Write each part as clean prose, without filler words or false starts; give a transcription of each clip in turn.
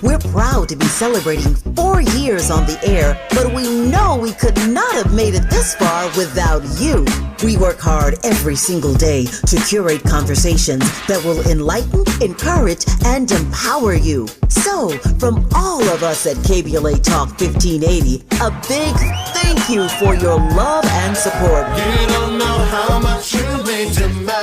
We're proud to be celebrating 4 years on the air, but we know we could not have made it this far without you. We work hard every single day to curate conversations that will enlighten, encourage, and empower you. So, from all of us at KBLA Talk 1580, a big thank you for your love and support. You don't know how much you mean to me.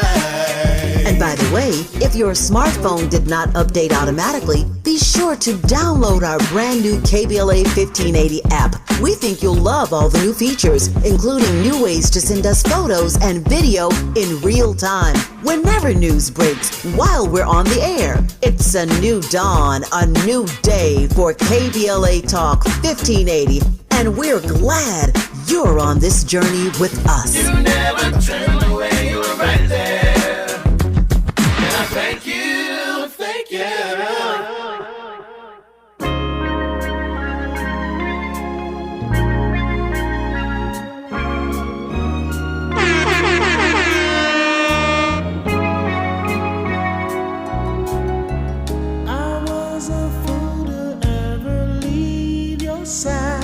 And by the way, if your smartphone did not update automatically, be sure to download our brand new KBLA 1580 app. We think you'll love all the new features, including new ways to send us photos and video in real time. Whenever news breaks, while we're on the air, it's a new dawn, a new day for KBLA Talk 1580. And we're glad you're on this journey with us. You never turned away, you were right there. And I thank you, thank you. I was a fool to ever leave your side.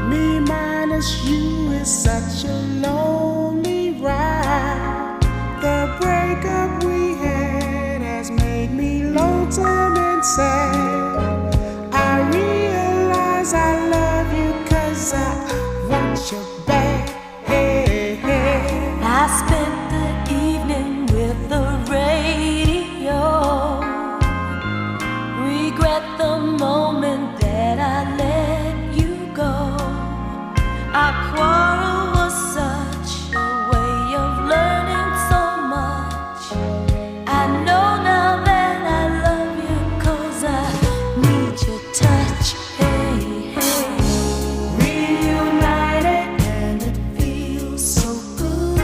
Me minus you is such a lonely ride. The breakup we had has made me lonesome and sad. I realize I love you 'cause I want you back. Hey, hey. I spent the evening with the radio. Regret the moment that I let you go. Our quarrel was such a way of learning so much. I know now that I love you 'cause I need your touch. Hey, hey. Reunited and it feels so good.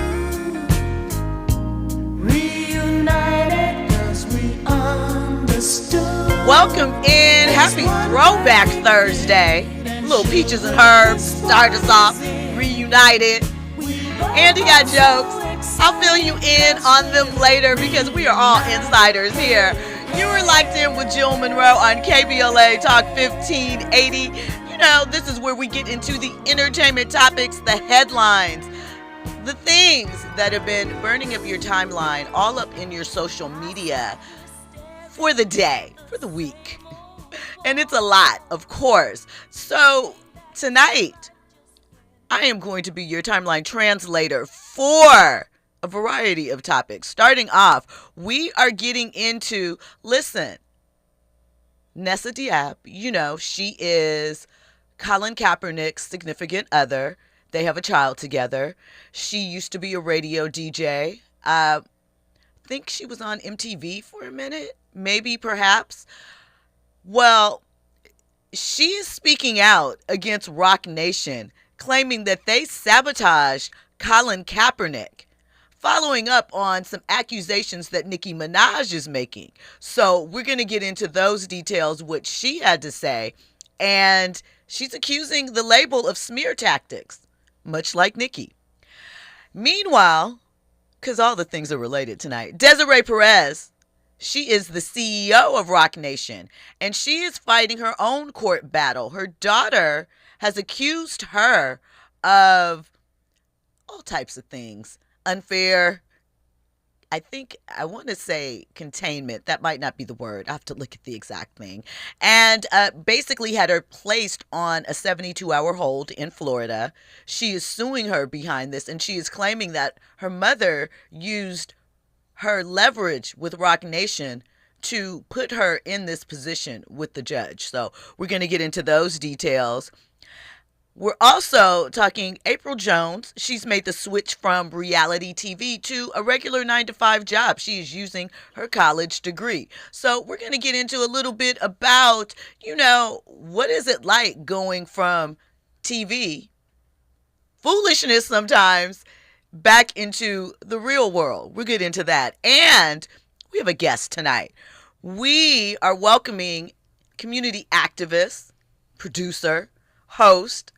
Reunited 'cause we understood. Welcome in. Happy Throwback Thursday. Little Peaches and Herbs start us off. Reunited. Andy got jokes. I'll fill you in on them later because we are all insiders here. You were locked in with Jill Munroe on KBLA Talk 1580. You know, this is where we get into the entertainment topics, the headlines, the things that have been burning up your timeline, all up in your social media for the day, for the week. And it's a lot, of course. So tonight, I am going to be your timeline translator for a variety of topics. Starting off, we are getting into, listen, Nessa Diab, you know, she is Colin Kaepernick's significant other. They have a child together. She used to be a radio DJ. I think she was on MTV for a minute, maybe, perhaps. Well, she is speaking out against Roc Nation, claiming that they sabotaged Colin Kaepernick, following up on some accusations that Nicki Minaj is making. So we're going to get into those details, what she had to say. And she's accusing the label of smear tactics, much like Nicki. Meanwhile, because all the things are related tonight, Desiree Perez, she is the CEO of Roc Nation, and she is fighting her own court battle. Her daughter has accused her of all types of things. Unfair, I want to say containment. That might not be the word. I have to look at the exact thing. And basically had her placed on a 72-hour hold in Florida. She is suing her behind this, and she is claiming that her mother used her leverage with Roc Nation to put her in this position with the judge. So we're going to get into those details. We're also talking Apryl Jones. She's made the switch from reality TV to a regular 9-to-5 job. She is using her college degree. So we're going to get into a little bit about, you know, what is it like going from TV, foolishness sometimes, back into the real world. We'll get into that. And we have a guest tonight. We are welcoming community activist, producer, host,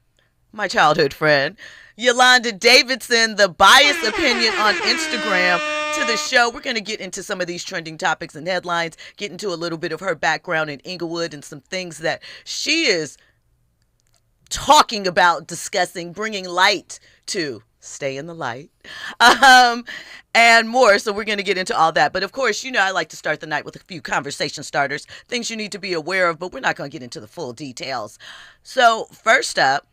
my childhood friend, Yolanda Davidson, the biased opinion on Instagram, to the show. We're going to get into some of these trending topics and headlines, get into a little bit of her background in Inglewood and some things that she is talking about, discussing, bringing light to. Stay in the light, and more. So we're going to get into all that. But of course, you know, I like to start the night with a few conversation starters, things you need to be aware of, but we're not going to get into the full details. So first up,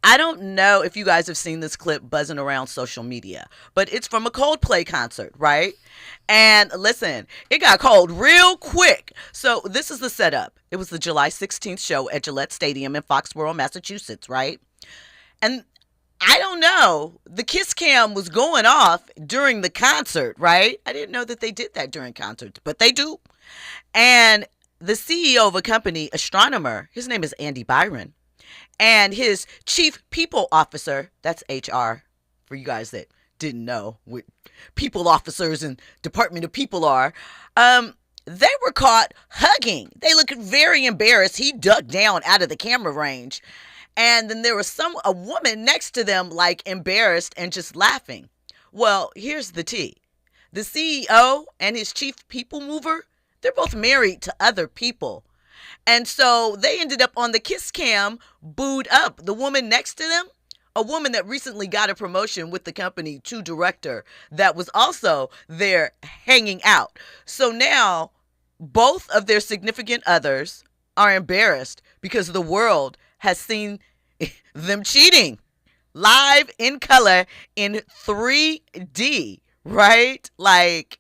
I don't know if you guys have seen this clip buzzing around social media, but it's from a Coldplay concert, right? And listen, it got cold real quick. So this is the setup. It was the July 16th show at Gillette Stadium in Foxborough, Massachusetts, right? And I don't know. The kiss cam was going off during the concert, right? I didn't know that they did that during concerts, but they do. And the CEO of a company, astronomer, his name is Andy Byron, and his chief people officer, that's HR, for you guys that didn't know what people officers and Department of People are, they were caught hugging. They looked very embarrassed. He ducked down out of the camera range. And then there was a woman next to them, like embarrassed and just laughing. Well, here's the tea. The CEO and his chief people mover, they're both married to other people. And so they ended up on the kiss cam, booed up. The woman next to them, a woman that recently got a promotion with the company to director, that was also there hanging out. So now both of their significant others are embarrassed because the world has seen them cheating live in color in 3D, right? Like,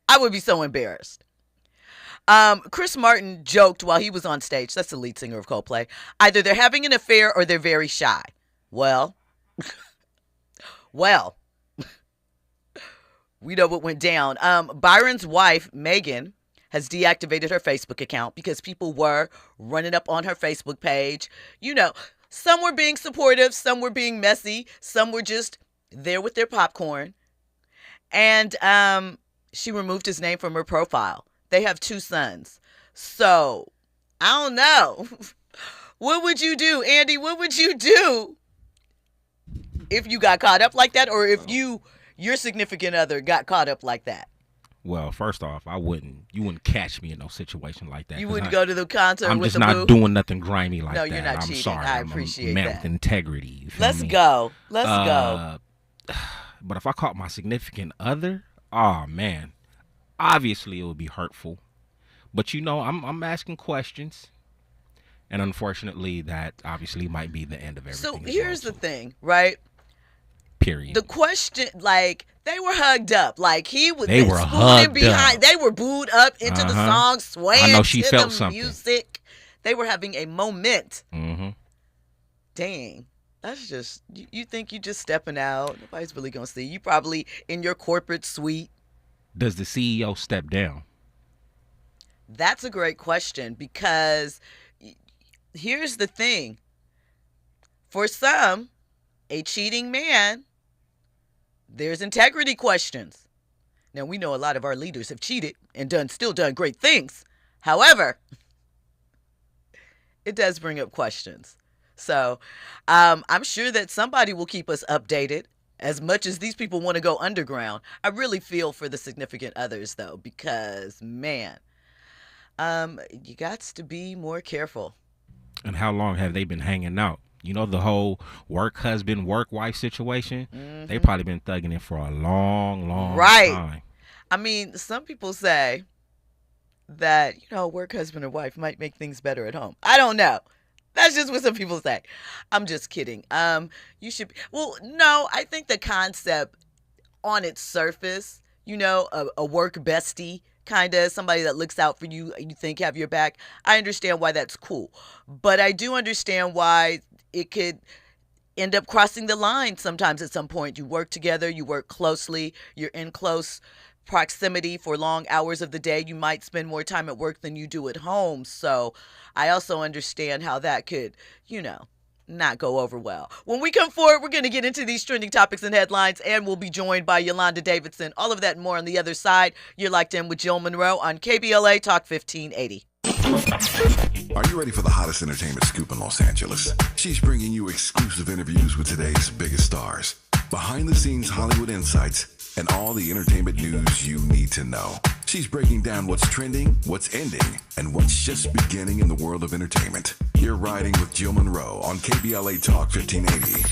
I would be so embarrassed. Chris Martin joked while he was on stage, that's the lead singer of Coldplay, either they're having an affair or they're very shy. Well, we know what went down. Byron's wife, Megan, has deactivated her Facebook account because people were running up on her Facebook page. You know, some were being supportive, some were being messy, some were just there with their popcorn. And she removed his name from her profile. They have 2 sons. So, I don't know. What would you do, Andy? What would you do if you got caught up like that, or if your significant other got caught up like that? Well, first off, you wouldn't catch me in no situation like that. You wouldn't go to the concert I'm with just the not boo? doing nothing grimy like that. No, you're not I'm cheating. sorry. I appreciate I'm a man that. with integrity. You feel Let's me? go. Let's go. But if I caught my significant other, oh man, obviously it would be hurtful. But you know, I'm asking questions, and unfortunately, that obviously might be the end of everything. So here's the thing, right? Period. The question, like, they were hugged up. Like, he was They were hugged behind. up. They were booed up into the song, swaying I know she to felt the something. music. They were having a moment. Mm-hmm. Dang. That's just, you think you just stepping out. Nobody's really going to see you. Probably in your corporate suite. Does the CEO step down? That's a great question, because here's the thing. For some, a cheating man, there's integrity questions. Now, we know a lot of our leaders have cheated and still done great things. However, it does bring up questions. So I'm sure that somebody will keep us updated. As much as these people want to go underground, I really feel for the significant others, though, because, man, you got to be more careful. And how long have they been hanging out? You know, the whole work husband, work wife situation? Mm-hmm. They probably been thugging it for a long, long Right. time. I mean, some people say that, you know, work husband or wife might make things better at home. I don't know. That's just what some people say. I'm just kidding. You should, no, I think the concept on its surface, you know, a work bestie, kind of somebody that looks out for you, you think have your back. I understand why that's cool. But I do understand why it could end up crossing the line sometimes at some point. You work together, you work closely, you're in close proximity for long hours of the day. You might spend more time at work than you do at home. So I also understand how that could, you know, not go over well. When we come forward, we're going to get into these trending topics and headlines, and we'll be joined by Yolanda Davidson. All of that and more on the other side. You're locked in with Jill Munroe on KBLA Talk 1580. Are you ready for the hottest entertainment scoop in Los Angeles? She's bringing you exclusive interviews with today's biggest stars, behind-the-scenes Hollywood insights, and all the entertainment news you need to know. She's breaking down what's trending, what's ending, and what's just beginning in the world of entertainment. You're riding with Jill Munroe on KBLA Talk 1580.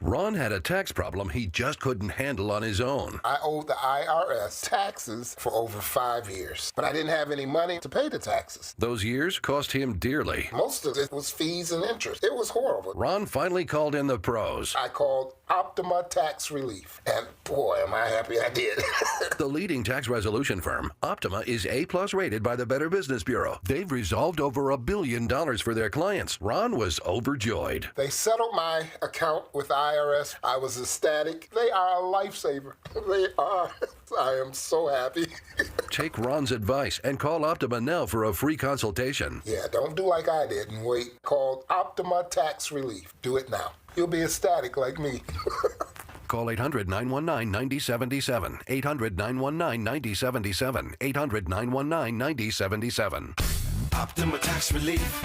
Ron had a tax problem he just couldn't handle on his own. I owed the IRS taxes for over 5 years, but I didn't have any money to pay the taxes. Those years cost him dearly. Most of it was fees and interest. It was horrible. Ron finally called in the pros. I called Optima Tax Relief, and boy, am I happy I did. The leading tax resolution firm, Optima, is A+ rated by the Better Business Bureau. They've resolved over $1 billion for their clients. Ron was overjoyed. They settled my account with IRS. I was ecstatic. They are a lifesaver. They are. I am so happy. Take Ron's advice and call Optima now for a free consultation. Yeah, don't do like I did and wait. Call Optima Tax Relief. Do it now. You'll be ecstatic like me. Call 800-919-9077. 800-919-9077. 800-919-9077. Optima Tax Relief.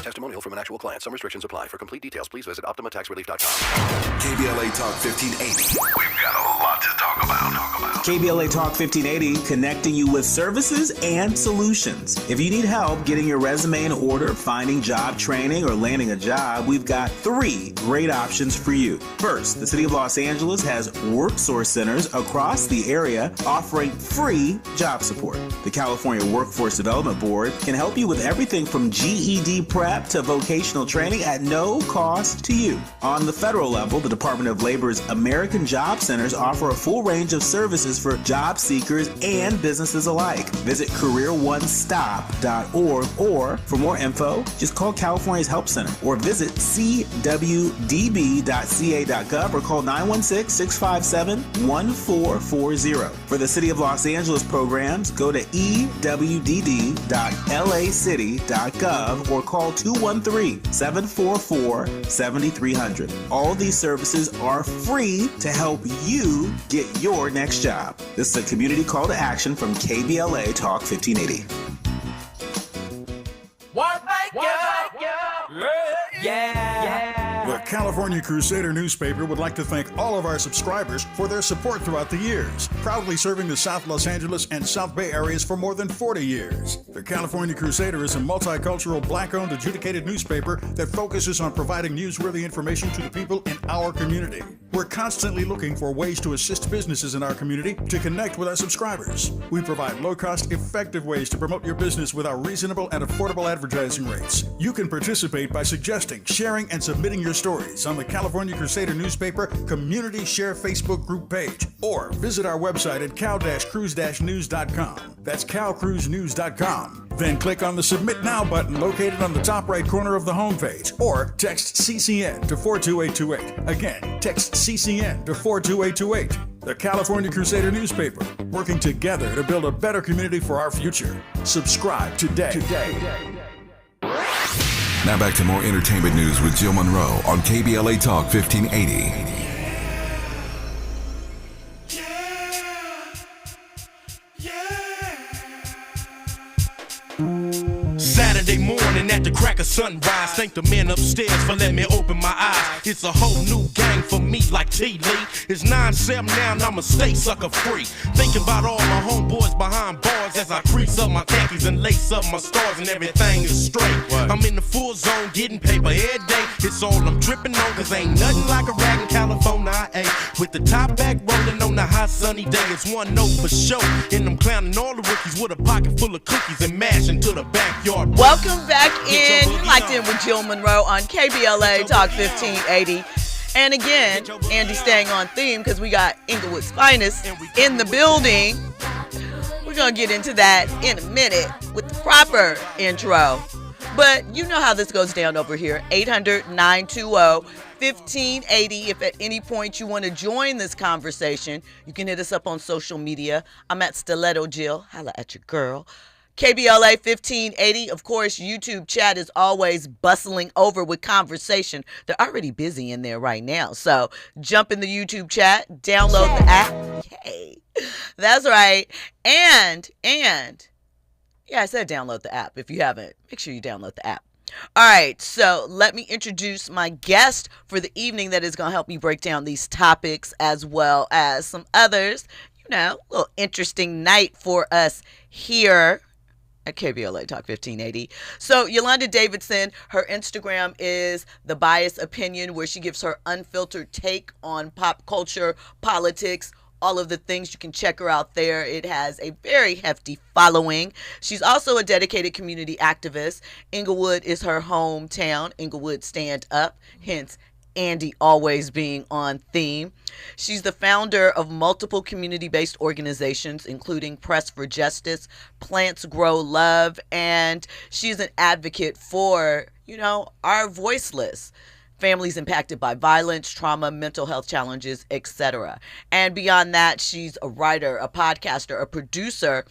Testimonial from an actual client. Some restrictions apply. For complete details, please visit OptimaTaxRelief.com. KBLA Talk 1580. We've got a lot to talk about. KBLA Talk 1580, connecting you with services and solutions. If you need help getting your resume in order, finding job training, or landing a job, we've got 3 great options for you. First, the City of Los Angeles has WorkSource centers across the area offering free job support. The California Workforce Development Board can help you with everything from GED prep to vocational training at no cost to you. On the federal level, the Department of Labor's American Job Centers offer a full range of services for job seekers and businesses alike. Visit careeronestop.org, or for more info, just call California's Help Center or visit cwdb.ca.gov or call 916-657-1440. For the City of Los Angeles programs, go to ewdd.lacity.gov or call 213-744-7300. All these services are free to help you get your next job. This is a community call to action from KBLA Talk 1580. The California Crusader newspaper would like to thank all of our subscribers for their support throughout the years, proudly serving the South Los Angeles and South Bay areas for more than 40 years. The California Crusader is a multicultural, black-owned, adjudicated newspaper that focuses on providing newsworthy information to the people in our community. We're constantly looking for ways to assist businesses in our community to connect with our subscribers. We provide low-cost, effective ways to promote your business with our reasonable and affordable advertising rates. You can participate by suggesting, sharing, and submitting your stories on the California Crusader newspaper Community Share Facebook group page, or visit our website at cal-cruise-news.com. That's calcruisenews.com. Then click on the Submit Now button located on the top right corner of the homepage, or text CCN to 42828. Again, text CCN to 42828. The California Crusader newspaper, working together to build a better community for our future. Subscribe today. Now back to more entertainment news with Jill Munroe on KBLA Talk 1580. Saturday morning at the crack of sunrise, thank the men upstairs for letting me open my eyes. It's a whole new gang for me like T. Lee. It's 9-7 now and I'ma stay sucker free. Thinking about all my homeboys behind bars as I crease up my khakis and lace up my stars and everything is straight. I'm in the full zone getting paper every day. It's all I'm tripping on, cause ain't nothing like a rag in California I ate. With the top back rolling on the hot sunny day, it's one note for sure. And I'm clowning all the rookies with a pocket full of cookies and mash into the backyard. Welcome back in. You're locked in with Jill Munroe on KBLA Talk 1580. And again, Andy staying on theme because we got Inglewood's finest in the building. We're going to get into that in a minute with the proper intro. But you know how this goes down over here. 800-920-1580. If at any point you want to join this conversation, you can hit us up on social media. I'm at Stiletto Jill. Holla at your girl. KBLA 1580. Of course, YouTube chat is always bustling over with conversation. They're already busy in there right now. So jump in the YouTube chat, download the app. Yay. That's right. And yeah, I said download the app. If you haven't, make sure you download the app. All right, so let me introduce my guest for the evening that is going to help me break down these topics as well as some others. You know, a little interesting night for us here at KBLA Talk 1580. So Yolanda Davidson, her Instagram is The Biased Opinion, where she gives her unfiltered take on pop culture, politics, all of the things. You can check her out there. It has a very hefty following. She's also a dedicated community activist. Inglewood is her hometown. Inglewood stand up, hence Andy always being on theme. She's the founder of multiple community-based organizations, including Press for Justice, Plants Grow Love, and she's an advocate for, you know, our voiceless families impacted by violence, trauma, mental health challenges, etc. And beyond that, she's a writer, a podcaster, a producer,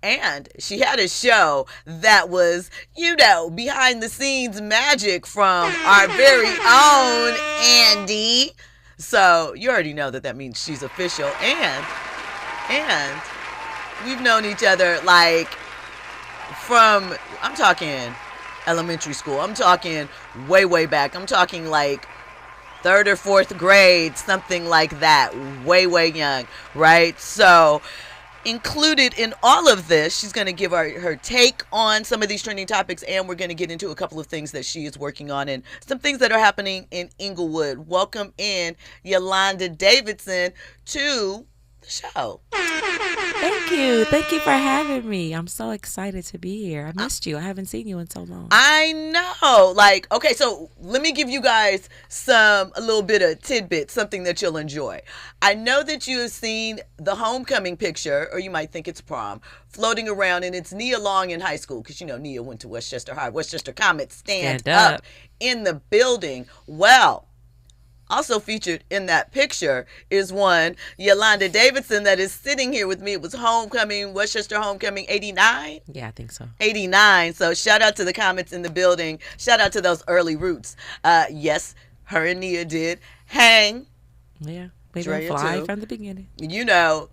and she had a show that was, you know, behind the scenes magic from our very own Andy. So you already know that means she's official. And we've known each other like from, I'm talking elementary school. I'm talking way back. I'm talking like 3rd or 4th grade, something like that. Way young, right? So included in all of this, she's going to give her take on some of these trending topics, and we're going to get into a couple of things that she is working on and some things that are happening in Inglewood. Welcome in Yolanda Davidson to the show. Thank you for having me. I'm so excited to be here. I missed you. I haven't seen you in so long. I know. Like, okay, so let me give you guys a little bit of tidbit, something that you'll enjoy. I know that you have seen the homecoming picture, or you might think it's prom, floating around, and it's Nia Long in high school, because you know Nia went to Westchester High. Westchester Comet stand up in the building. Well, also featured in that picture is one Yolanda Davidson that is sitting here with me. It was homecoming, Westchester homecoming 89? Yeah, I think so. 89. So shout out to the Comets in the building. Shout out to those early roots. Yes, her and Nia did hang. Yeah, we were fly from the beginning. You know,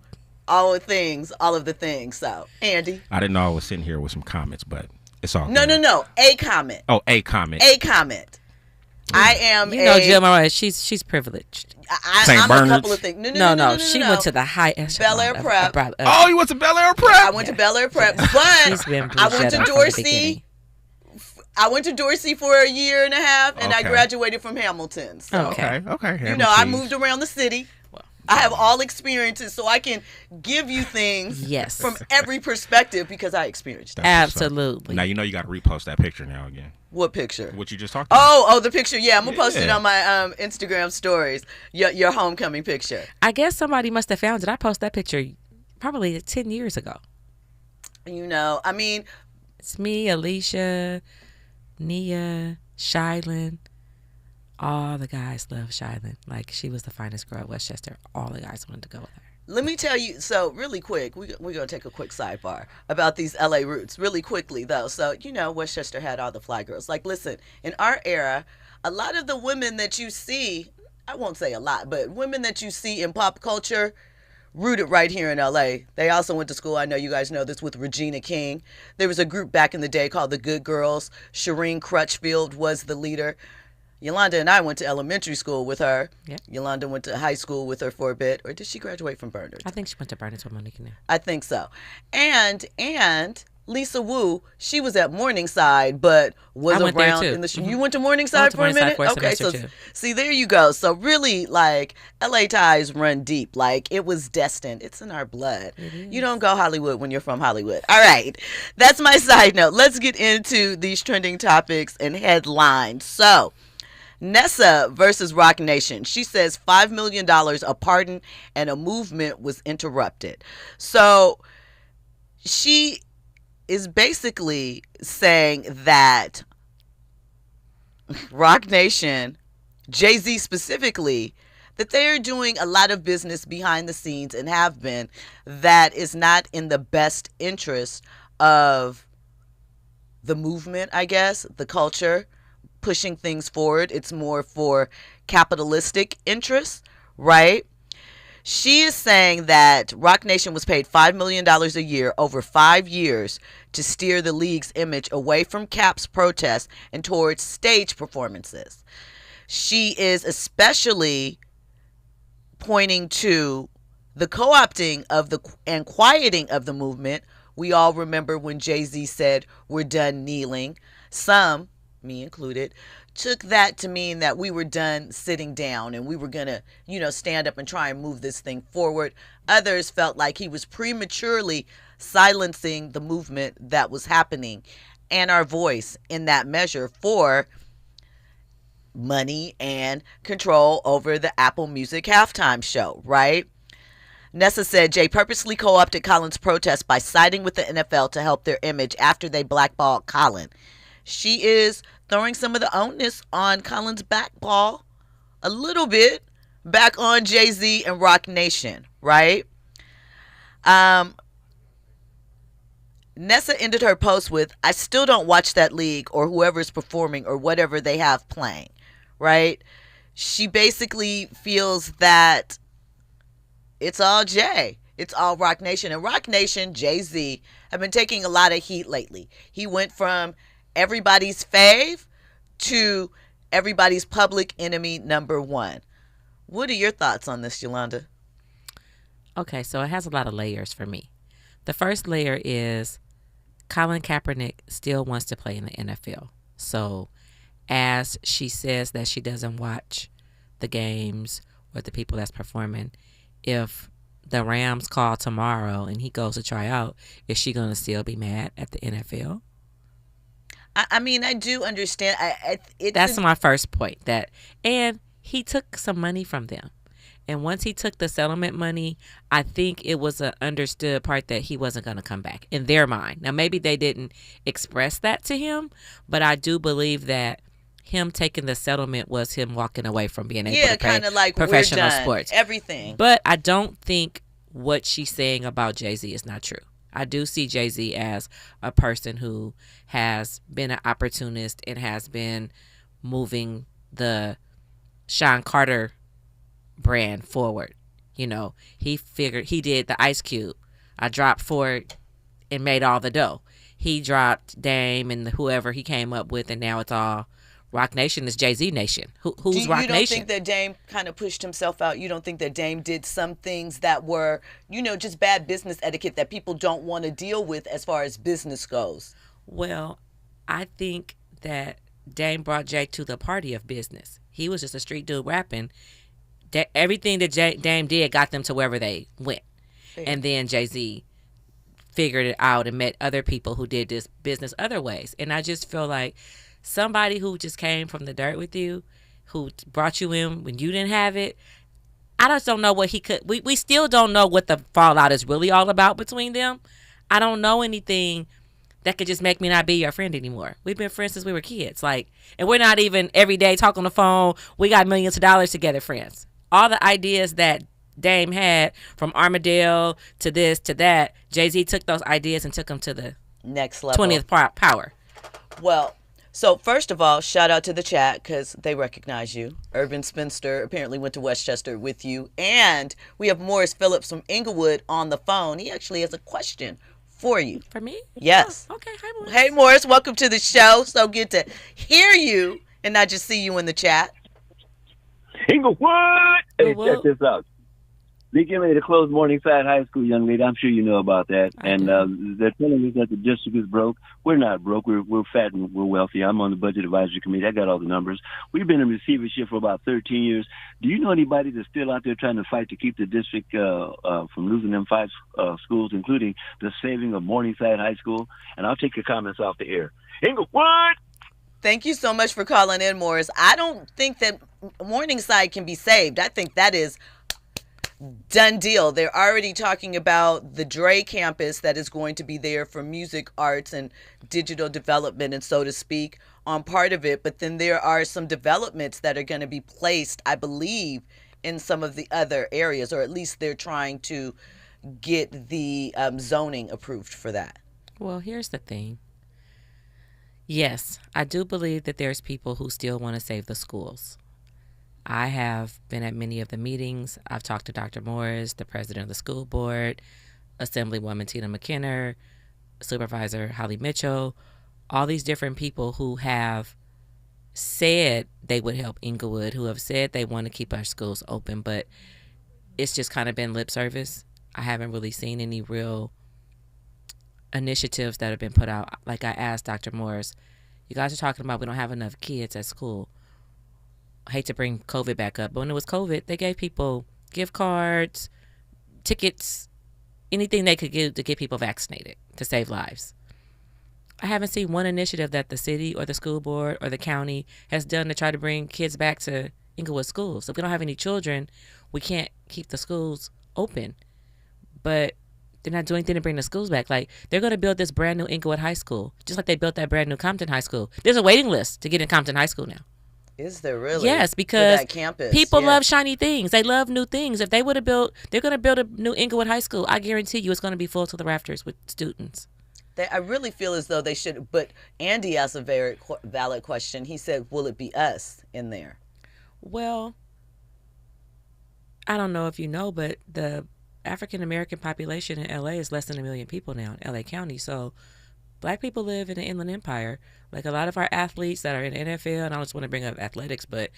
all of the things. So, Andy. I didn't know I was sitting here with some comments, but it's all No. A comment. Oh, a comment. A comment. I am Jill Monroe, she's privileged. I'm a couple of things. No. She went to the high Bel Air Prep. You went to Bel Air Prep? I went to Bel Air Prep, but I went to Dorsey. I went to Dorsey for a year and a half, and I graduated from Hamilton. So, okay. You know, I moved around the city. I have all experiences, so I can give you things from every perspective because I experienced it. Absolutely. Now you know you got to repost that picture now again. What picture? What you just talked about. Oh, the picture. Yeah, I'm going to post it on my Instagram stories, your homecoming picture. I guess somebody must have found it. I posted that picture probably 10 years ago. You know, I mean. It's me, Alicia, Nia, Shylin. All the guys love Shylin. Like, she was the finest girl at Westchester. All the guys wanted to go with her. Let me tell you, so really quick, we're going to take a quick sidebar about these LA roots really quickly, though. So, you know, Westchester had all the fly girls. Like, listen, in our era, a lot of the women that you see, I won't say a lot, but women that you see in pop culture rooted right here in LA. They also went to school, I know you guys know this, with Regina King. There was a group back in the day called the Good Girls. Shireen Crutchfield was the leader. Yolanda and I went to elementary school with her. Yep. Yolanda went to high school with her for a bit. Or did she graduate from Bernard? I think she went to Bernard with Monique now. I think so. And Lisa Wu, she was at Morningside, but was around in the. Mm-hmm. You went to Morningside for a minute? Okay, so see, there you go. So really, like, LA ties run deep. Like, it was destined. It's in our blood. You don't go Hollywood when you're from Hollywood. All right, that's my side note. Let's get into these trending topics and headlines. So, Nessa versus Roc Nation. She says $5 million a pardon and a movement was interrupted. So she is basically saying that Roc Nation, Jay-Z specifically, that they are doing a lot of business behind the scenes and have been that is not in the best interest of the movement, I guess, the culture, pushing things forward. It's more for capitalistic interests, right? She is saying that Roc Nation was paid $5 million a year over 5 years to steer the league's image away from Cap's protests and towards stage performances. She is especially pointing to the co-opting of the and quieting of the movement. We all remember when Jay-Z said, "We're done kneeling." Some, me included, took that to mean that we were done sitting down and we were going to, stand up and try and move this thing forward. Others felt like he was prematurely silencing the movement that was happening and our voice in that measure for money and control over the Apple Music halftime show, right? Nessa said Jay purposely co-opted Colin's protest by siding with the NFL to help their image after they blackballed Colin. She is throwing some of the onus on Colin's backball a little bit back on Jay-Z and Roc Nation, right? Nessa ended her post with, "I still don't watch that league or whoever's performing or whatever they have playing," right? She basically feels that it's all Jay. It's all Roc Nation. And Roc Nation, Jay-Z, have been taking a lot of heat lately. He went from everybody's fave to everybody's public enemy number one. What are your thoughts on this, Yolanda? Okay, so it has a lot of layers for me. The first layer is Colin Kaepernick still wants to play in the NFL. So as she says that she doesn't watch the games or the people that's performing, if the Rams call tomorrow and he goes to try out, is she going to still be mad at the NFL? I mean, I do understand. That's my first point. And he took some money from them. And once he took the settlement money, I think it was an understood part that he wasn't going to come back in their mind. Now, maybe they didn't express that to him, but I do believe that him taking the settlement was him walking away from being able to play like professional we're done. sports. Everything. But I don't think what she's saying about Jay-Z is not true. I do see Jay-Z as a person who has been an opportunist and has been moving the Sean Carter brand forward. He figured he did the Ice Cube. I dropped Ford and made all the dough. He dropped Dame and whoever he came up with, and now it's all Roc Nation is Jay-Z Nation. Who's Roc Nation? You don't think that Dame kind of pushed himself out? You don't think that Dame did some things that were, just bad business etiquette that people don't want to deal with as far as business goes? Well, I think that Dame brought Jay to the party of business. He was just a street dude rapping. Everything that Dame did got them to wherever they went. Yeah. And then Jay-Z figured it out and met other people who did this business other ways. And I just feel like somebody who just came from the dirt with you, who brought you in when you didn't have it, I just don't know what he could. We still don't know what the fallout is really all about between them. I don't know anything that could just make me not be your friend anymore. We've been friends since we were kids. And we're not even every day talking on the phone. We got millions of dollars together friends. All the ideas that Dame had, from Armadale to this to that, Jay-Z took those ideas and took them to the next level. 20th power. Well, so first of all, shout out to the chat because they recognize you. Urban Spinster apparently went to Westchester with you. And we have Morris Phillips from Inglewood on the phone. He actually has a question for you. For me? Yes. Oh, okay. Hi, Morris. Hey, Morris. Welcome to the show. So good to hear you and not just see you in the chat. Inglewood! Hey, check this out. They get ready to close Morningside High School, young lady. I'm sure you know about that. And they're telling us that the district is broke. We're not broke. We're fat and we're wealthy. I'm on the budget advisory committee. I got all the numbers. We've been in receivership for about 13 years. Do you know anybody that's still out there trying to fight to keep the district from losing them 5 schools, including the saving of Morningside High School? And I'll take your comments off the air. Inglewood! Thank you so much for calling in, Morris. I don't think that Morningside can be saved. I think that is done deal. They're already talking about the Dre campus that is going to be there for music, arts, and digital development, and so to speak, on part of it. But then there are some developments that are going to be placed, I believe, in some of the other areas, or at least they're trying to get the zoning approved for that. Well, here's the thing. Yes, I do believe that there's people who still want to save the schools. I have been at many of the meetings. I've talked to Dr. Morris, the president of the school board, Assemblywoman Tina McKinnon, Supervisor Holly Mitchell, all these different people who have said they would help Inglewood, who have said they want to keep our schools open, but it's just kind of been lip service. I haven't really seen any real initiatives that have been put out. Like I asked Dr. Morris, you guys are talking about we don't have enough kids at school. I hate to bring COVID back up, but when it was COVID, they gave people gift cards, tickets, anything they could give to get people vaccinated to save lives. I haven't seen one initiative that the city or the school board or the county has done to try to bring kids back to Inglewood schools. If we don't have any children, we can't keep the schools open. But they're not doing anything to bring the schools back. Like, they're going to build this brand new Inglewood High School, just like they built that brand new Compton High School. There's a waiting list to get in Compton High School now. Is there really? Yes, because that campus, people love shiny things. They love new things. If they would have built, they're going to build a new Inglewood High School. I guarantee you it's going to be full to the rafters with students. I really feel as though they should. But Andy asked a very valid question. He said, will it be us in there? Well, I don't know if you know, but the African-American population in LA is less than 1 million people now in LA County. So black people live in the Inland Empire. Like a lot of our athletes that are in the NFL, and I just want to bring up athletics, but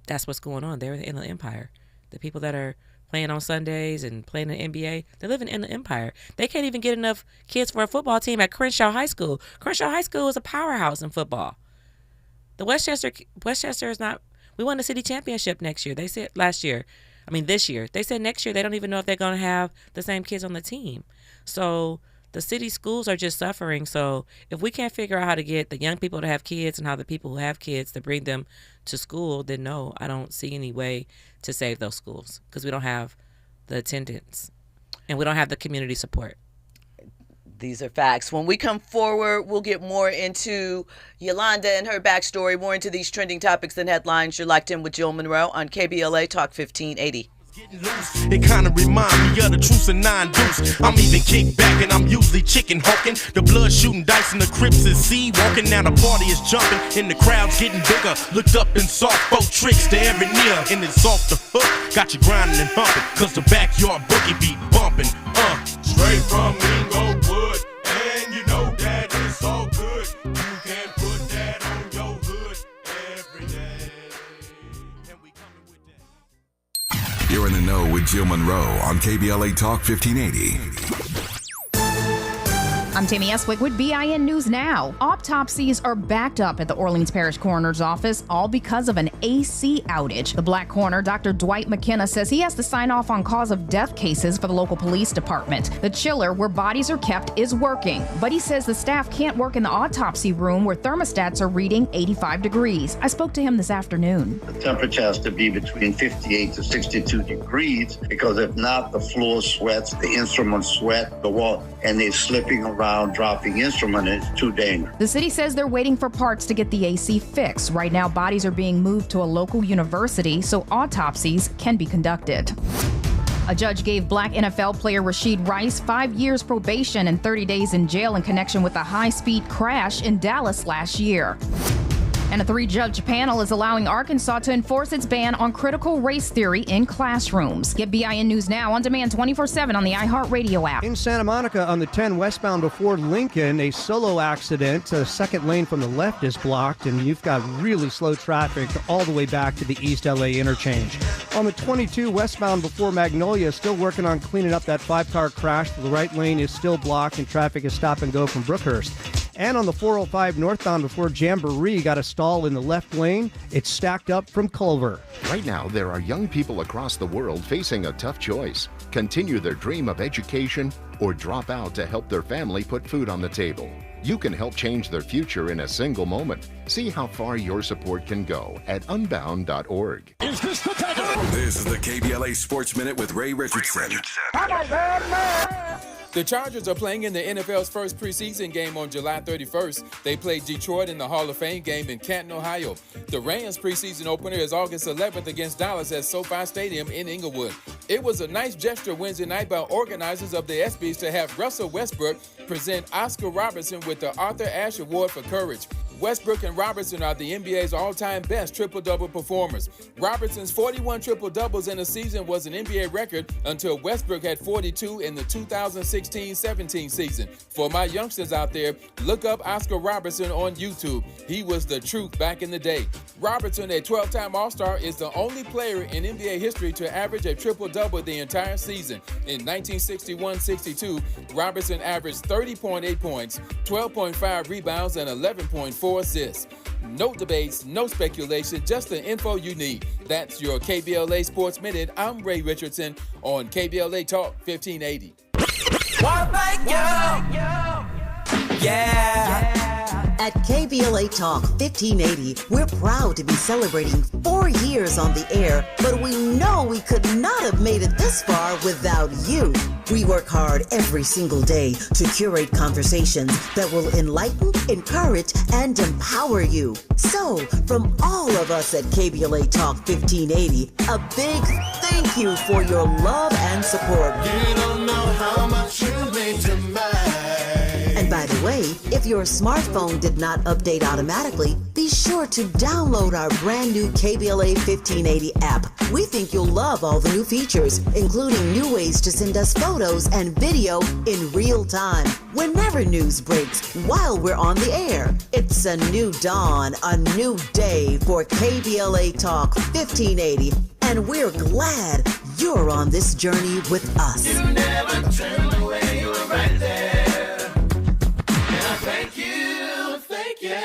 that's what's going on. They're in the Inland Empire. The people that are playing on Sundays and playing in the NBA, they live in the Inland Empire. They can't even get enough kids for a football team at Crenshaw High School. Crenshaw High School is a powerhouse in football. The Westchester is not. We won the city championship next year. They said this year. They said next year they don't even know if they're going to have the same kids on the team. So the city schools are just suffering. So if we can't figure out how to get the young people to have kids and how the people who have kids to bring them to school, then no, I don't see any way to save those schools because we don't have the attendance and we don't have the community support. These are facts. When we come forward, we'll get more into Yolanda and her backstory, more into these trending topics and headlines. You're locked in with Jill Munroe on KBLA Talk 1580. It kinda remind me of the truce and 9 deuce. I'm even kicked back and I'm usually chicken hawking. The blood shooting dice and the Crips is sea walking. Now the party is jumping and the crowd's getting bigger. Looked up and saw 4 tricks to every near. And it's off the hook, got you grinding and bumping. Cause the backyard boogie beat bumping. Straight from Inglewood, and you know that it's all good. You can put that on your hood every day. And we coming with that. You're in the know with Jill Munroe on KBLA Talk 1580. I'm Tammy Eswick with BIN News Now. Autopsies are backed up at the Orleans Parish Coroner's Office, all because of an AC outage. The Black Coroner, Dr. Dwight McKenna, says he has to sign off on cause of death cases for the local police department. The chiller where bodies are kept is working, but he says the staff can't work in the autopsy room where thermostats are reading 85 degrees. I spoke to him this afternoon. The temperature has to be between 58 to 62 degrees because if not, the floor sweats, the instruments sweat, the wall, and they're slipping around, dropping instrument. It's too dangerous. The city says they're waiting for parts to get the AC fixed. Right now, bodies are being moved to a local university so autopsies can be conducted. A judge gave black NFL player Rashid Rice 5 years probation and 30 days in jail in connection with a high-speed crash in Dallas last year. And a 3-judge panel is allowing Arkansas to enforce its ban on critical race theory in classrooms. Get BIN News Now on demand 24/7 on the iHeartRadio app. In Santa Monica on the 10 westbound before Lincoln, a solo accident. A second lane from the left is blocked, and you've got really slow traffic all the way back to the East LA interchange. On the 22 westbound before Magnolia, still working on cleaning up that 5-car crash. The right lane is still blocked, and traffic is stop and go from Brookhurst. And on the 405 northbound before Jamboree, got a stall in the left lane. It's stacked up from Culver. Right now, there are young people across the world facing a tough choice. Continue their dream of education or drop out to help their family put food on the table. You can help change their future in a single moment. See how far your support can go at unbound.org. This is the KBLA Sports Minute with Ray Richardson. The Chargers are playing in the NFL's first preseason game on July 31st. They play Detroit in the Hall of Fame game in Canton, Ohio. The Rams' preseason opener is August 11th against Dallas at SoFi Stadium in Inglewood. It was a nice gesture Wednesday night by organizers of the ESPYs to have Russell Westbrook present Oscar Robertson with the Arthur Ashe Award for Courage. Westbrook and Robertson are the NBA's all-time best triple-double performers. Robertson's 41 triple-doubles in a season was an NBA record until Westbrook had 42 in the 2016-17 season. For my youngsters out there, look up Oscar Robertson on YouTube. He was the truth back in the day. Robertson, a 12-time All-Star, is the only player in NBA history to average a triple-double the entire season. In 1961-62, Robertson averaged 30.8 points, 12.5 rebounds, and 11.4 assists. No debates, no speculation, just the info you need. That's your KBLA Sports Minute. I'm Ray Richardson on KBLA Talk 1580. At KBLA Talk 1580, we're proud to be celebrating 4 years on the air, but we know we could not have made it this far without you. We work hard every single day to curate conversations that will enlighten, encourage, and empower you. So, from all of us at KBLA Talk 1580, a big thank you for your love and support. You don't know how much you mean to me. And by the way, if your smartphone did not update automatically, be sure to download our brand new KBLA 1580 app. We think you'll love all the new features, including new ways to send us photos and video in real time, whenever news breaks, while we're on the air. It's a new dawn, a new day for KBLA Talk 1580, and we're glad you're on this journey with us. You never turned away, you were right there. Thank you, thank you.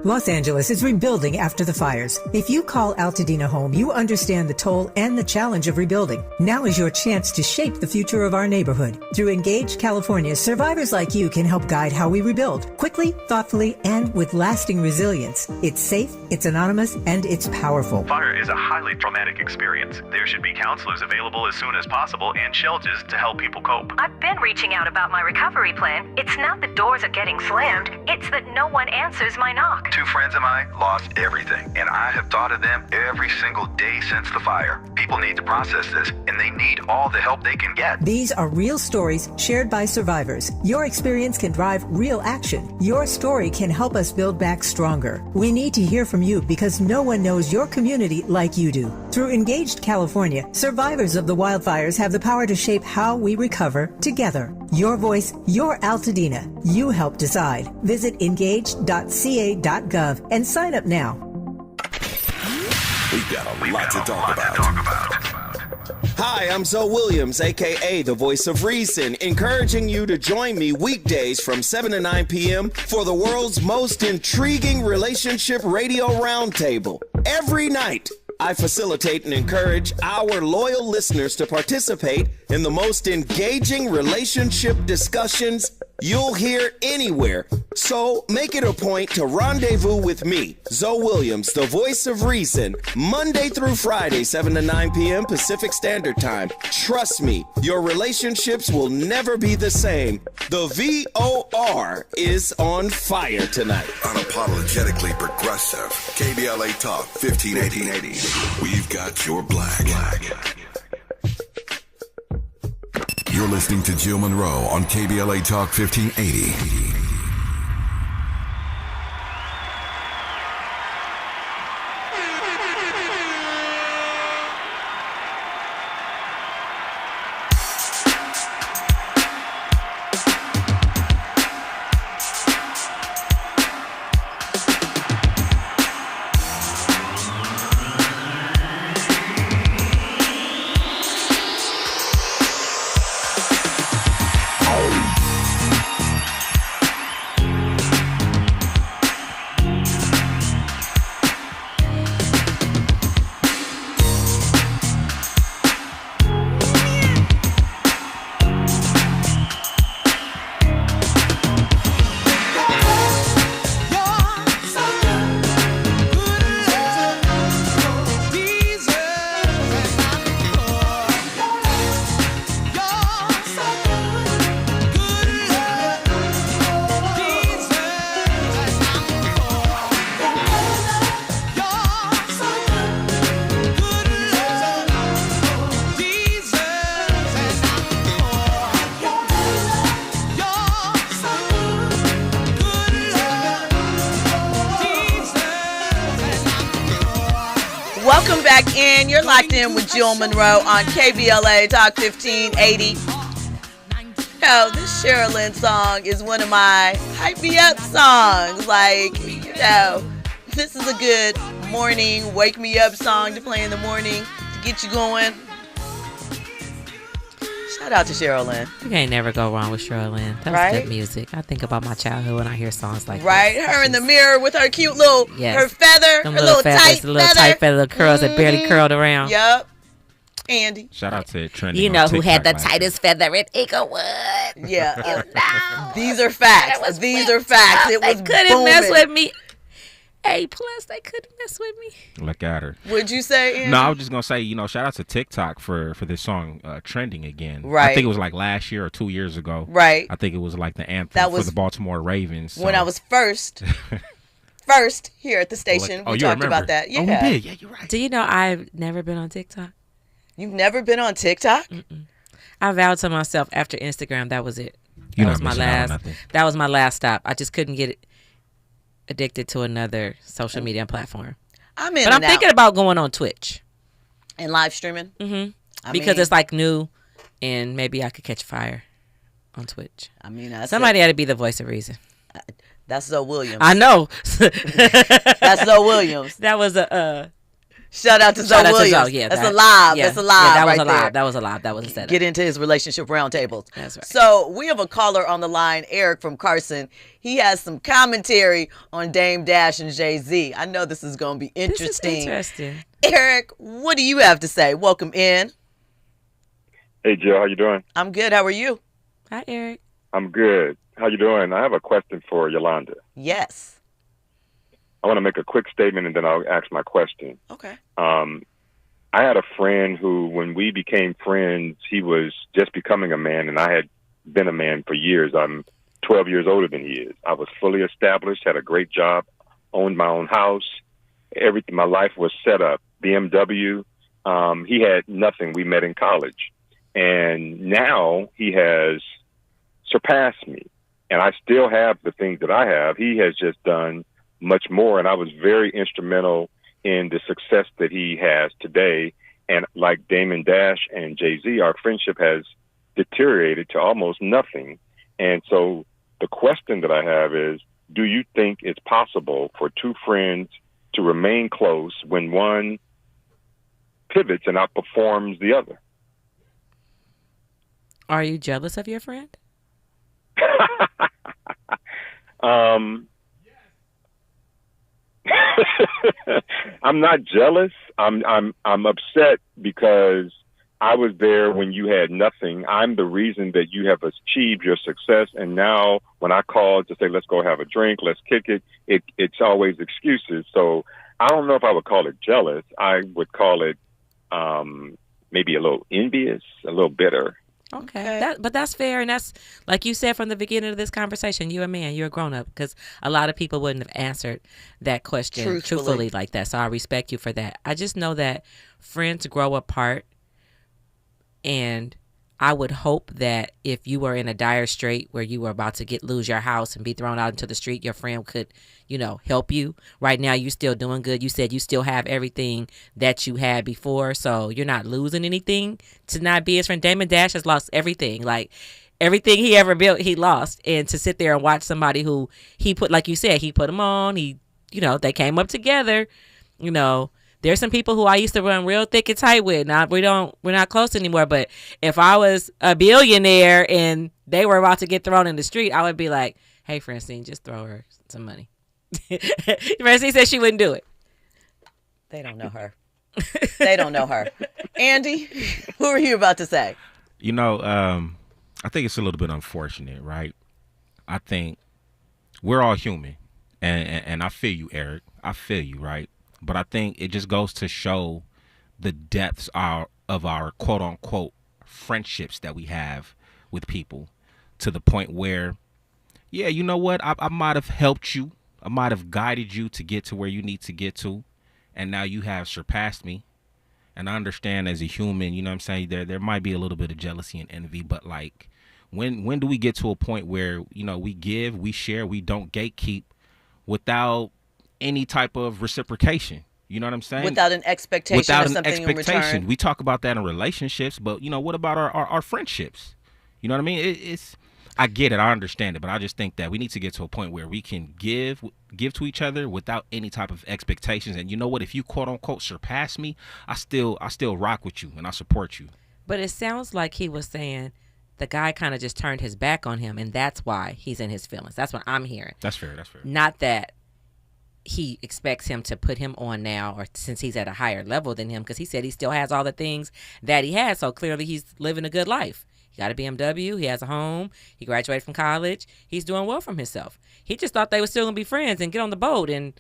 Los Angeles is rebuilding after the fires. If you call Altadena home, you understand the toll and the challenge of rebuilding. Now is your chance to shape the future of our neighborhood. Through Engaged California, survivors like you can help guide how we rebuild, quickly, thoughtfully, and with lasting resilience. It's safe, it's anonymous, and it's powerful. Fire is a highly traumatic experience. There should be counselors available as soon as possible and shelters to help people cope. I've been reaching out about my recovery plan. It's not that doors are getting slammed, it's that no one answers my knock. Two friends of mine lost everything, and I have thought of them every single day since the fire. People need to process this, and they need all the help they can get. These are real stories shared by survivors. Your experience can drive real action. Your story can help us build back stronger. We need to hear from you because no one knows your community like you do. Through Engaged California, survivors of the wildfires have the power to shape how we recover together. Your voice, your Altadena. You help decide. Visit engaged.ca.gov and sign up now. We've got a lot to talk about. Hi, I'm Zoe Williams, a.k.a. the Voice of Reason, encouraging you to join me weekdays from 7 to 9 p.m. for the world's most intriguing relationship radio roundtable. Every night, I facilitate and encourage our loyal listeners to participate in the most engaging relationship discussions you'll hear anywhere. So make it a point to rendezvous with me, Zoe Williams, the Voice of Reason, Monday through Friday, 7 to 9 p.m. Pacific Standard Time. Trust me, your relationships will never be the same. The VOR is on fire tonight. Unapologetically progressive. KBLA Talk 1580. We've got your black. You're listening to Jill Munroe on KBLA Talk 1580. in. You're locked in with Jill Munroe on KBLA Talk 1580. Yo, this Sherilyn song is one of my hype me up songs. Like, you know, this is a good morning, wake me up song to play in the morning to get you going. Shout out to Sherilyn. You can't never go wrong with Sherilyn. That's right? Good music. I think about my childhood when I hear songs like right? this. Her in the mirror with her cute little, her feather, Them her little feathers, tight the little feather. tight feather, little curls that barely curled around. Yup. Andy. Shout out to Trending. You know on who TikTok had the last tightest feather in Inglewood. Yeah. These are facts. These are facts. It was They couldn't mess with me. A+, they couldn't mess with me. year. Look at her. Would you say, Andy? No, I was just gonna say, you know, shout out to TikTok for this song trending again. Right. I think it was like last year or 2 years ago. Right. I think it was like the anthem That for was the Baltimore Ravens. When so- I was first here at the station, we talked about that. Yeah. Oh, we did. Yeah, you're right. Do you know I've never been on TikTok? You've never been on TikTok? I vowed to myself after Instagram that was it. You're That not was my missing out on last. nothing. That was my last stop. I just couldn't get addicted to another social media platform. I'm in But I'm and out. thinking about going on Twitch. And live streaming? Mm-hmm. Because it's like new, and maybe I could catch fire on Twitch. I mean, somebody had to be the voice of reason. That's Zoe Williams. I know. That's Zoe Williams. That was a shout out to Zoe Williams. Yeah, that's a live. Yeah, That's a live. Yeah, that was right a live. there. That was a live. That was a setup. Get into his relationship roundtables. That's right. So we have a caller on the line, Eric from Carson. He has some commentary on Dame Dash and Jay-Z. I know this is going to be interesting. This is interesting. Eric, what do you have to say? Welcome in. Hey, Jill, how you doing? I'm good. How are you? Hi, Eric. I'm good. How you doing? I have a question for Yolanda. Yes. I want to make a quick statement and then I'll ask my question. Okay. I had a friend who, when we became friends, he was just becoming a man, and I had been a man for years. I'm 12 years older than he is. I was fully established, had a great job, owned my own house. Everything, my life was set up. BMW. He had nothing. We met in college. And now he has surpassed me. And I still have the things that I have. He has just done much more. And I was very instrumental in the success that he has today. And like Damon Dash and Jay-Z, our friendship has deteriorated to almost nothing. And so the question that I have is, do you think it's possible for two friends to remain close when one pivots and outperforms the other? Are you jealous of your friend? I'm not jealous. I'm upset because I was there when you had nothing. I'm the reason that you have achieved your success. And now when I call to say, let's go have a drink, let's kick it, it's always excuses. So I don't know if I would call it jealous. I would call it maybe a little envious, a little bitter. Okay. But that's fair. And that's, like you said from the beginning of this conversation, you're a man, you're a grown up, because a lot of people wouldn't have answered that question truthfully like that. So I respect you for that. I just know that friends grow apart. And I would hope that if you were in a dire strait where you were about to lose your house and be thrown out into the street, your friend could, help you. Right now, you're still doing good. You said you still have everything that you had before, so you're not losing anything to not be his friend. Damon Dash has lost everything. Like, everything he ever built, he lost. And to sit there and watch somebody who he put, like you said, he put them on. They came up together. There's some people who I used to run real thick and tight with. Now we're not close anymore. But if I was a billionaire and they were about to get thrown in the street, I would be like, "Hey, Francine, just throw her some money." Francine said she wouldn't do it. They don't know her. They don't know her. Andy, who are you about to say? I think it's a little bit unfortunate, right? I think we're all human, and I feel you, Eric. I feel you, right? But I think it just goes to show the depths of our quote unquote friendships that we have with people, to the point where, yeah, you know what? I might have helped you. I might have guided you to get to where you need to get to. And now you have surpassed me. And I understand as a human, you know what I'm saying? There might be a little bit of jealousy and envy, but like, when do we get to a point where, we give, we share, we don't gatekeep without any type of reciprocation? You know what I'm saying? Without an expectation of something in return. We talk about that in relationships, but what about our friendships? You know what I mean? It's I get it, I understand it, but I just think that we need to get to a point where we can give to each other without any type of expectations. And you know what? If you quote unquote surpass me, I still rock with you and I support you. But it sounds like he was saying the guy kind of just turned his back on him, and that's why he's in his feelings. That's what I'm hearing. That's fair. Not that he expects him to put him on now, or since he's at a higher level than him, because he said he still has all the things that he has. So clearly he's living a good life. He got a BMW. He has a home. He graduated from college. He's doing well from himself. He just thought they were still going to be friends and get on the boat and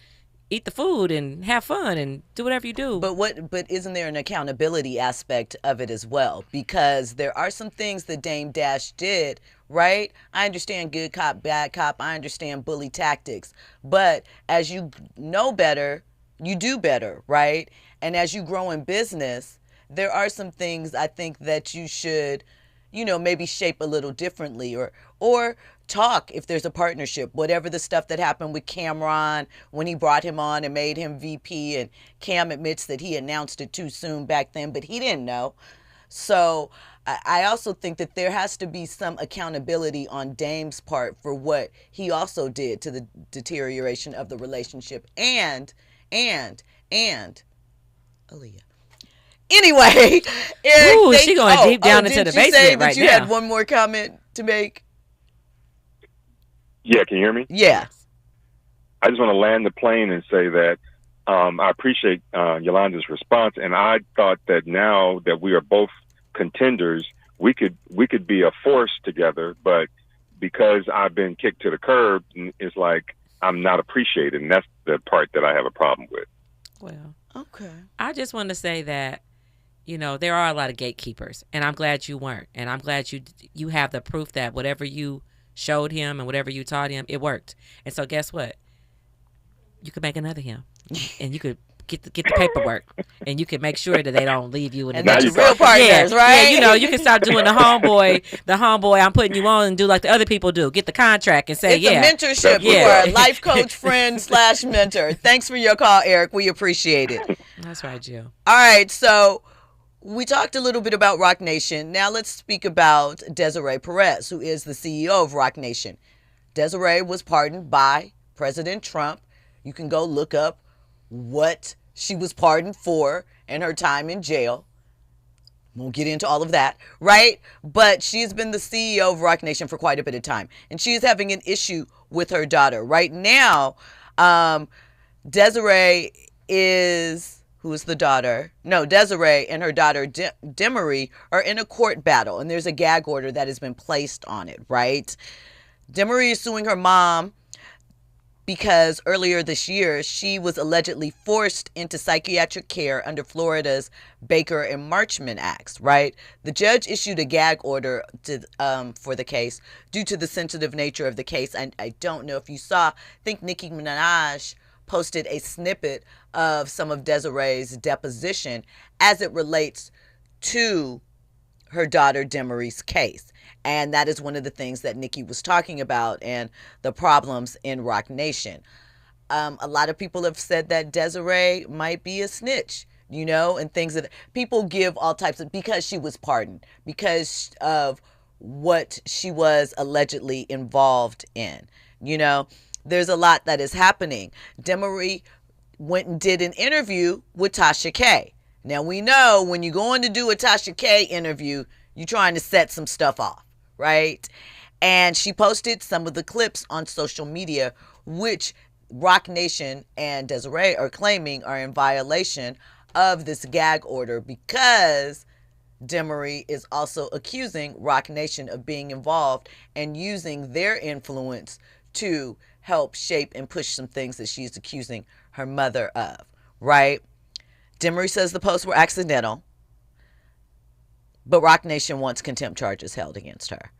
eat the food and have fun and do whatever you do. But isn't there an accountability aspect of it as well? Because there are some things that Dame Dash did, right? I understand good cop, bad cop. I understand bully tactics. But as you know better, you do better, right? And as you grow in business, there are some things I think that you should, maybe shape a little differently or talk if there's a partnership. Whatever the stuff that happened with Cameron when he brought him on and made him VP, and Cam admits that he announced it too soon back then, but he didn't know. So I also think that there has to be some accountability on Dame's part for what he also did to the deterioration of the relationship and Aaliyah. Anyway, Eric, ooh, she going deep down into the basement say right that you now. had one more comment to make? Yeah, can you hear me? Yeah. I just want to land the plane and say that I appreciate Yolanda's response, and I thought that now that we are both contenders, we could be a force together. But because I've been kicked to the curb, it's like I'm not appreciated, and that's the part that I have a problem with. Well, okay. I just want to say that there are a lot of gatekeepers, and I'm glad you weren't, and I'm glad you have the proof that whatever you showed him and whatever you taught him, it worked. And so guess what? You could make another him, and you could get the paperwork, and you can make sure that they don't leave you in and the that's real partners, right? Yeah, you can stop doing the homeboy, I'm putting you on, and do like the other people do. Get the contract and say, it's a mentorship. You are a life coach, friend / mentor. Thanks for your call, Eric. We appreciate it. That's right, Jill. All right, so we talked a little bit about Roc Nation. Now let's speak about Desiree Perez, who is the CEO of Roc Nation. Desiree was pardoned by President Trump. You can go look up what she was pardoned for and her time in jail. Won't get into all of that, right? But she's been the CEO of Roc Nation for quite a bit of time. And she is having an issue with her daughter. Right now, Desiree and her daughter, Demery, are in a court battle. And there's a gag order that has been placed on it, right? Demery is suing her mom because earlier this year, she was allegedly forced into psychiatric care under Florida's Baker and Marchman Acts, right? The judge issued a gag order for the case due to the sensitive nature of the case. I don't know if you saw, I think Nicki Minaj posted a snippet of some of Desiree's deposition as it relates to her daughter Demery's case. And that is one of the things that Nicki was talking about and the problems in Roc Nation. A lot of people have said that Desiree might be a snitch, and things that people give all types of, because she was pardoned, because of what she was allegedly involved in. There's a lot that is happening. Demery went and did an interview with Tasha K. Now we know when you go in to do a Tasha K interview, you're trying to set some stuff off, right? And she posted some of the clips on social media, which Roc Nation and Desiree are claiming are in violation of this gag order, because Demery is also accusing Roc Nation of being involved and using their influence to help shape and push some things that she's accusing her mother of, right? Demery says the posts were accidental, but Roc Nation wants contempt charges held against her.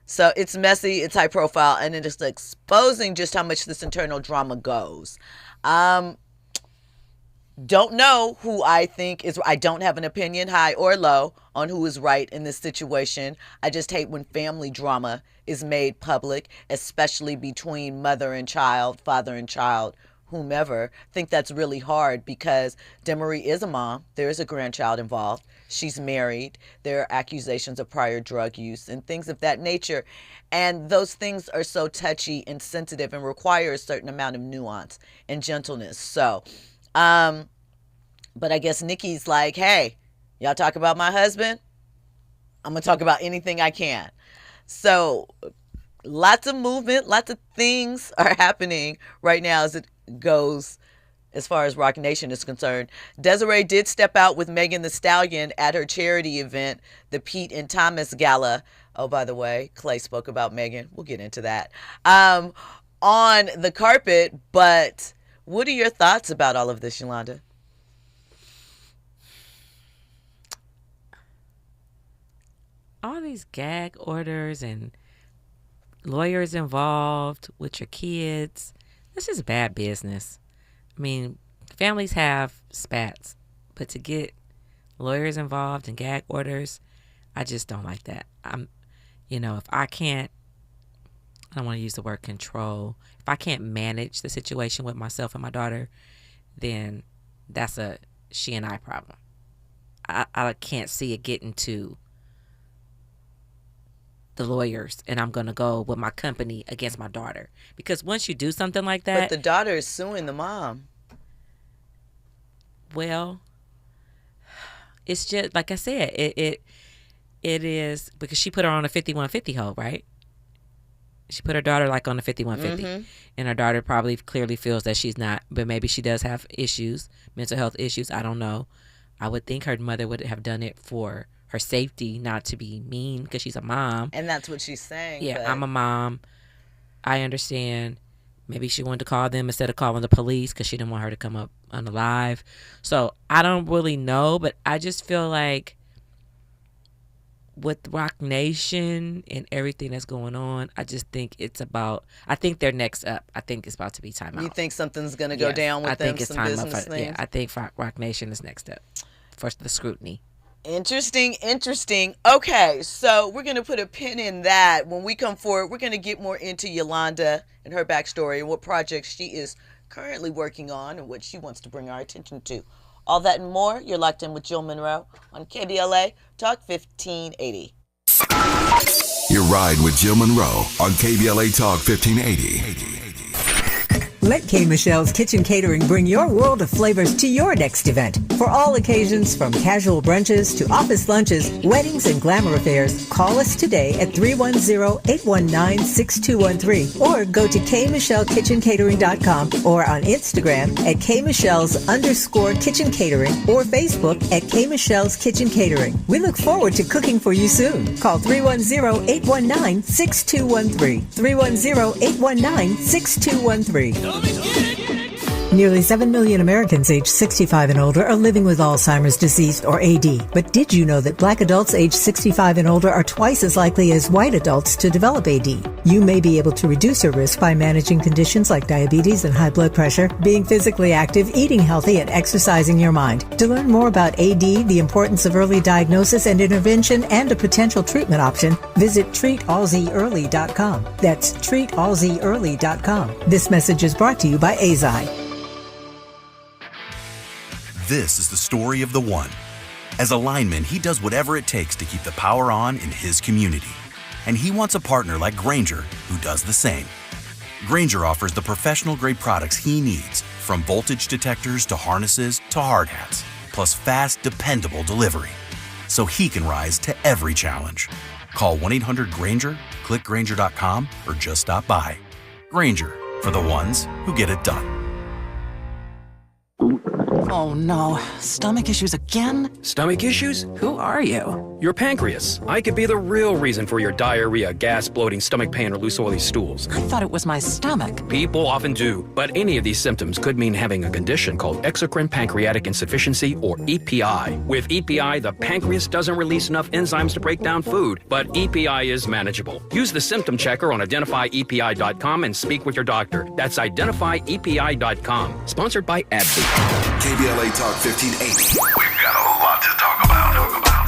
So it's messy, it's high profile, and it is exposing just how much this internal drama goes. Don't know who I think is, I don't have an opinion, high or low, on who is right in this situation. I just hate when family drama is made public, especially between mother and child, father and child, whomever think that's really hard because Desiree is a mom. There is a grandchild involved. She's married. There are accusations of prior drug use and things of that nature. And those things are so touchy and sensitive and require a certain amount of nuance and gentleness. So, but I guess Nicki's like, hey, y'all talk about my husband? I'm going to talk about anything I can. So lots of movement, lots of things are happening right now as it goes as far as Roc Nation is concerned. Desiree did step out with Megan Thee Stallion at her charity event, the Pete and Thomas Gala. Oh, by the way, Klay spoke about Megan. We'll get into that. On the carpet, but what are your thoughts about all of this, Yolanda? All these gag orders and lawyers involved with your kids, this is bad business. I mean, families have spats, but to get lawyers involved and gag orders, I just don't like that. If I can't, I don't want to use the word control. If I can't manage the situation with myself and my daughter, then that's a she and I problem. I can't see it getting to the lawyers and I'm going to go with my company against my daughter. Because once you do something like that. But the daughter is suing the mom. Well, it's just, like I said, it is because she put her on a 5150 hold, right? She put her daughter like on a 5150. Mm-hmm. And her daughter probably clearly feels that she's not, but maybe she does have issues, mental health issues. I don't know. I would think her mother would have done it for her safety, not to be mean because she's a mom. And that's what she's saying. Yeah, I'm a mom. I understand. Maybe she wanted to call them instead of calling the police because she didn't want her to come up unalive. So I don't really know, but I just feel like with Roc Nation and everything that's going on, I just think I think they're next up. I think it's about to be time out. You think something's going to go down with them? I think it's some time business up. things? Yeah, I think Roc Nation is next up for the scrutiny. Interesting. Okay, so we're going to put a pin in that. When we come forward, we're going to get more into Yolanda and her backstory and what projects she is currently working on and what she wants to bring our attention to. All that and more, you're locked in with Jill Munroe on KBLA Talk 1580. Your ride with Jill Munroe on KBLA Talk 1580. Let K. Michelle's Kitchen Catering bring your world of flavors to your next event. For all occasions, from casual brunches to office lunches, weddings, and glamour affairs, call us today at 310-819-6213 or go to kmichellekitchencatering.com or on Instagram at kmichelles_kitchen catering or Facebook at K. Michelle's Kitchen Catering. We look forward to cooking for you soon. Call 310-819-6213. 310-819-6213. Nearly 7 million Americans aged 65 and older are living with Alzheimer's disease or AD. But did you know that black adults aged 65 and older are twice as likely as white adults to develop AD? You may be able to reduce your risk by managing conditions like diabetes and high blood pressure, being physically active, eating healthy, and exercising your mind. To learn more about AD, the importance of early diagnosis and intervention, and a potential treatment option, visit treatallzearly.com. That's treatallzearly.com. This message is brought to you by AZI. This is the story of the one. As a lineman, he does whatever it takes to keep the power on in his community. And he wants a partner like Grainger who does the same. Grainger offers the professional-grade products he needs, from voltage detectors to harnesses to hard hats, plus fast, dependable delivery, so he can rise to every challenge. Call 1-800-GRAINGER, click Grainger.com, or just stop by. Grainger, for the ones who get it done. Oh no, stomach issues again? Stomach issues? Who are you? Your pancreas. I could be the real reason for your diarrhea, gas, bloating, stomach pain, or loose oily stools. I thought it was my stomach. People often do, but any of these symptoms could mean having a condition called exocrine pancreatic insufficiency, or EPI. With EPI, the pancreas doesn't release enough enzymes to break down food, but EPI is manageable. Use the symptom checker on identifyepi.com and speak with your doctor. That's identifyepi.com. Sponsored by AbbVie. KBLA Talk 1580. We've got a lot to talk about.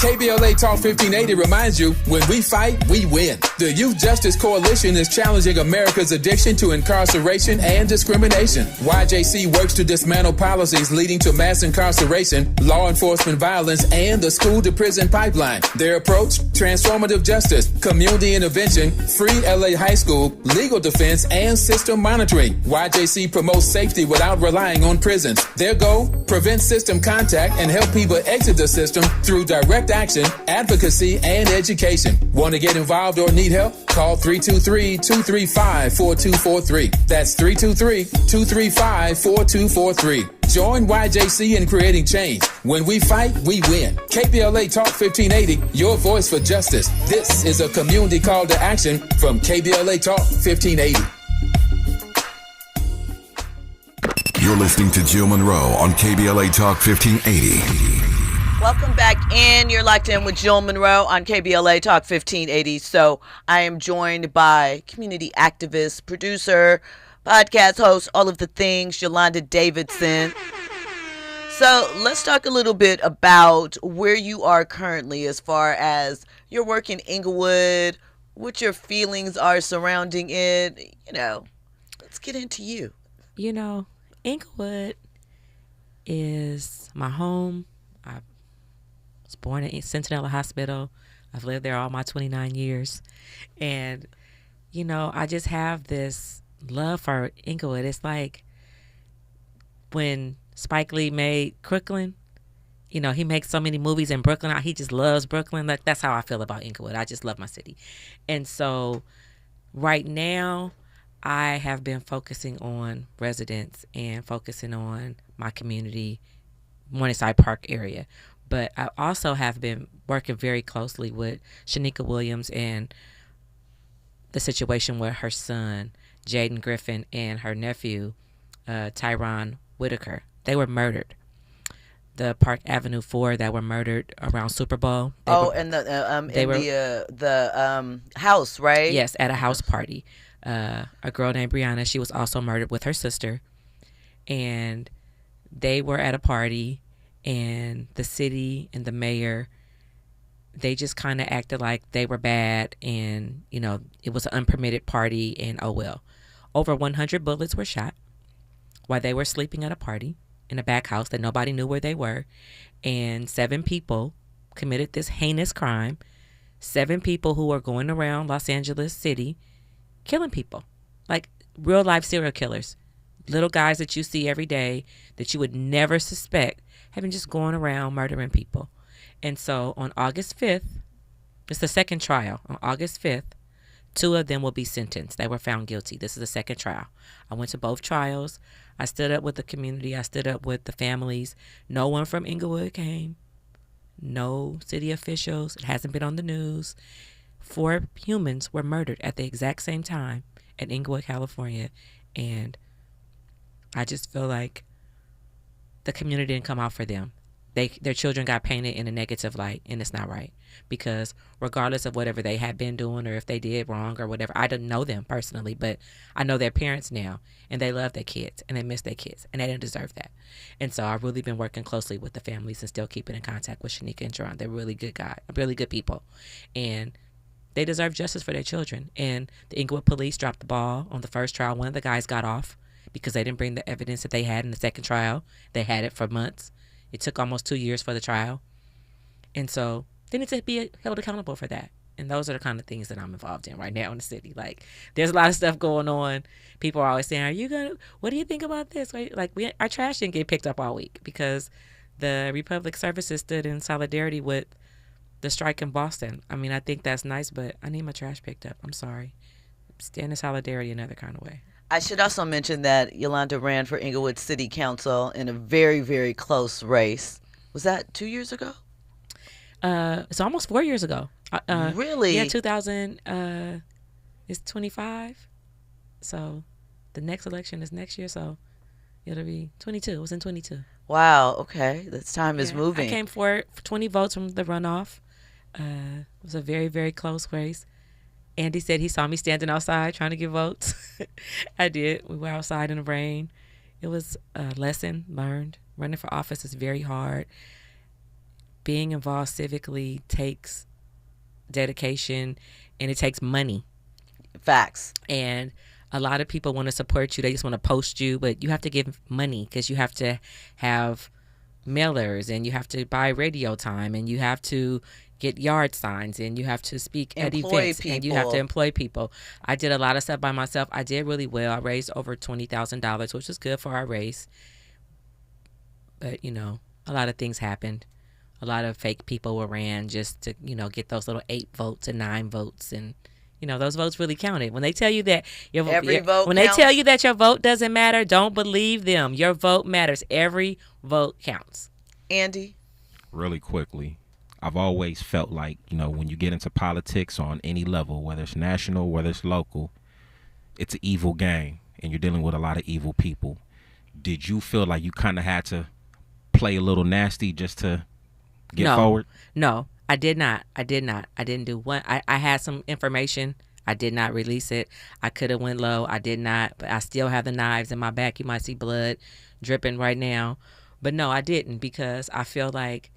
KBLA Talk 1580 reminds you, when we fight, we win. The Youth Justice Coalition is challenging America's addiction to incarceration and discrimination. YJC works to dismantle policies leading to mass incarceration, law enforcement violence, and the school-to-prison pipeline. Their approach, transformative justice, community intervention, free LA high school, legal defense, and system monitoring. YJC promotes safety without relying on prisons. Their goal, prevent system contact and help people exit the system through direct action, advocacy, and education. Want to get involved or need help? Call 323-235-4243. That's 323-235-4243. Join YJC in creating change. When we fight, we win. KBLA Talk 1580, your voice for justice. This is a community call to action from KBLA Talk 1580. You're listening to Jill Munroe on KBLA Talk 1580. Welcome back in. You're locked in with Jill Munroe on KBLA Talk 1580. So I am joined by community activist, producer, podcast host, all of the things, Yolanda Davidson. So let's talk a little bit about where you are currently as far as your work in Inglewood, what your feelings are surrounding it. Let's get into you. Inglewood is my home. I was born at Centinela Hospital. I've lived there all my 29 years. And, I just have this love for Inglewood. It's like when Spike Lee made Crooklyn, he makes so many movies in Brooklyn. He just loves Brooklyn. Like, that's how I feel about Inglewood. I just love my city. And so right now, I have been focusing on residents and focusing on my community, Morningside Park area. But I also have been working very closely with Shanika Williams and the situation with her son, Jaden Griffin, and her nephew, Tyron Whitaker. They were murdered. The Park Avenue 4 that were murdered around Super Bowl. The house, right? Yes, at a house party. A girl named Brianna, she was also murdered with her sister. And they were at a party, and the city and the mayor, they just kind of acted like they were bad, and, it was an unpermitted party, and oh well. Over 100 bullets were shot while they were sleeping at a party in a back house that nobody knew where they were. And 7 people committed this heinous crime. 7 people who were going around Los Angeles City killing people, like real life serial killers, little guys that you see every day that you would never suspect having just going around murdering people. And so on August 5th, it's the second trial. On August 5th, 2 of them will be sentenced. They were found guilty. This is the second trial. I went to both trials. I stood up with the community. I stood up with the families. No one from Inglewood came. No city officials. It hasn't been on the news. 4 humans were murdered at the exact same time in Inglewood, California. And I just feel like the community didn't come out for them. Their children got painted in a negative light, and it's not right. Because regardless of whatever they had been doing or if they did wrong or whatever, I don't know them personally, but I know their parents now, and they love their kids, and they miss their kids, and they didn't deserve that. And so I've really been working closely with the families and still keeping in contact with Shanika and Jerron. They're really good guys, really good people. And they deserve justice for their children. And the Inglewood police dropped the ball on the first trial. One of the guys got off because they didn't bring the evidence that they had in the second trial. They had it for months. It took almost 2 years for the trial. And so they need to be held accountable for that. And those are the kind of things that I'm involved in right now in the city. Like, there's a lot of stuff going on. People are always saying, what do you think about this? Like, our trash didn't get picked up all week because the Republic Services stood in solidarity with the strike in Boston. I mean, I think that's nice, but I need my trash picked up. I'm sorry. Stand in solidarity another kind of way. I should also mention that Yolanda ran for Inglewood City Council in a very, very close race. Was that 2 years ago? It's almost 4 years ago. Really? Yeah, 2000 is 25. So the next election is next year, so it'll be 22. It was in 22. Wow, okay. This time is moving. I came for 20 votes from the runoff. It was a very, very close race. Andy said he saw me standing outside trying to get votes. I did. We were outside in the rain. It was a lesson learned. Running for office is very hard. being involved civically takes dedication and it takes money. Facts. And a lot of people want to support you. They just want to post you, but you have to give money because you have to have mailers and you have to buy radio time and you have to get yard signs and you have to speak at events and you have to employ people. I did a lot of stuff by myself. I did really well. I raised over $20,000, which was good for our race. But, you know, a lot of things happened. A lot of fake people were ran just to, you know, get those little 8 votes and 9 votes. And, you know, those votes really counted. When they tell you that your vote when counts. They tell you that your vote doesn't matter, don't believe them. Your vote matters. Every vote counts. Andy? Really quickly, I've always felt like, you know, when you get into politics on any level, whether it's national, whether it's local, it's an evil game and you're dealing with a lot of evil people. Did you feel like you kind of had to play a little nasty just to get forward? No, I did not. I didn't do one. I had some information. I did not release it. I could have went low. I did not, but I still have the knives in my back. You might see blood dripping right now. But no, I didn't, because I feel like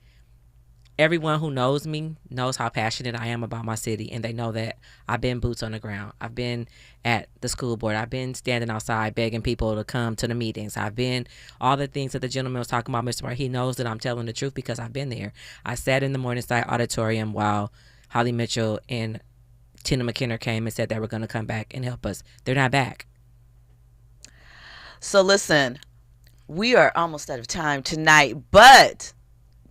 everyone who knows me knows how passionate I am about my city, and they know that I've been boots on the ground. I've been at the school board. I've been standing outside begging people to come to the meetings. I've been all the things that the gentleman was talking about, Mr. Mark. He knows that I'm telling the truth because I've been there. I sat in the Morningside Auditorium while Holly Mitchell and Tina McKinnon came and said they were going to come back and help us. They're not back. So listen, we are almost out of time tonight, but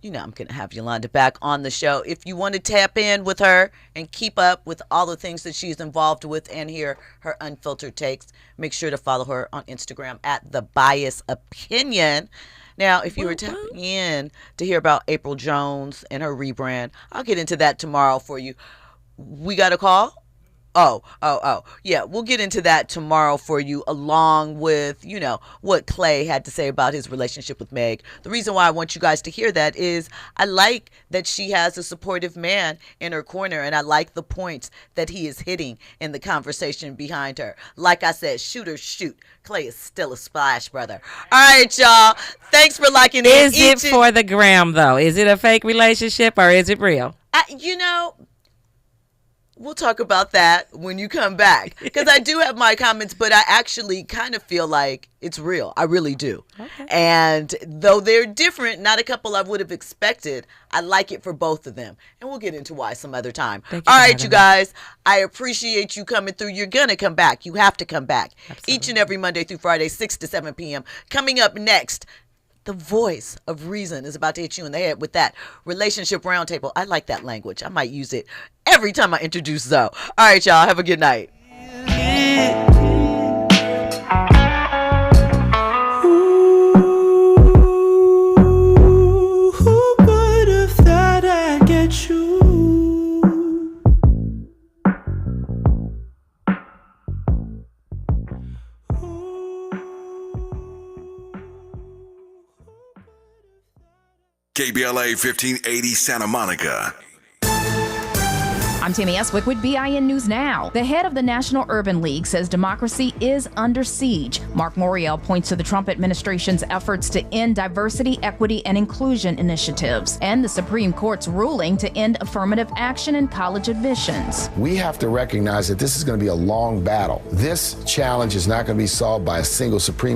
you know I'm going to have Yolanda back on the show. If you want to tap in with her and keep up with all the things that she's involved with and hear her unfiltered takes, make sure to follow her on Instagram at The Bias Opinion. Now, if you were tapping in to hear about Apryl Jones and her rebrand, I'll get into that tomorrow for you. We got a call? Oh. Yeah, we'll get into that tomorrow for you, along with, you know, what Klay had to say about his relationship with Meg. The reason why I want you guys to hear that is I like that she has a supportive man in her corner, and I like the points that he is hitting in the conversation behind her. Like I said, shoot or shoot. Klay is still a splash brother. All right, y'all. Thanks for liking it. Is it for the gram, though? Is it a fake relationship or is it real? You know, we'll talk about that when you come back, because I do have my comments, but I actually kind of feel like it's real. I really do. Okay. And though they're different, not a couple I would have expected, I like it for both of them. And we'll get into why some other time. All right, you guys, I appreciate you coming through. You're going to come back. You have to come back. Absolutely. Each and every Monday through Friday, 6 to 7 p.m. Coming up next, the voice of reason is about to hit you in the head with that relationship roundtable. I like that language. I might use it every time I introduce Zoe. All right, y'all. Have a good night. Who would have thought I'd get you? KBLA 1580 Santa Monica. I'm Tammy Eswick with BIN News Now. The head of the National Urban League says democracy is under siege. Mark Morial points to the Trump administration's efforts to end diversity, equity, and inclusion initiatives, and the Supreme Court's ruling to end affirmative action in college admissions. We have to recognize that this is going to be a long battle. This challenge is not going to be solved by a single Supreme Court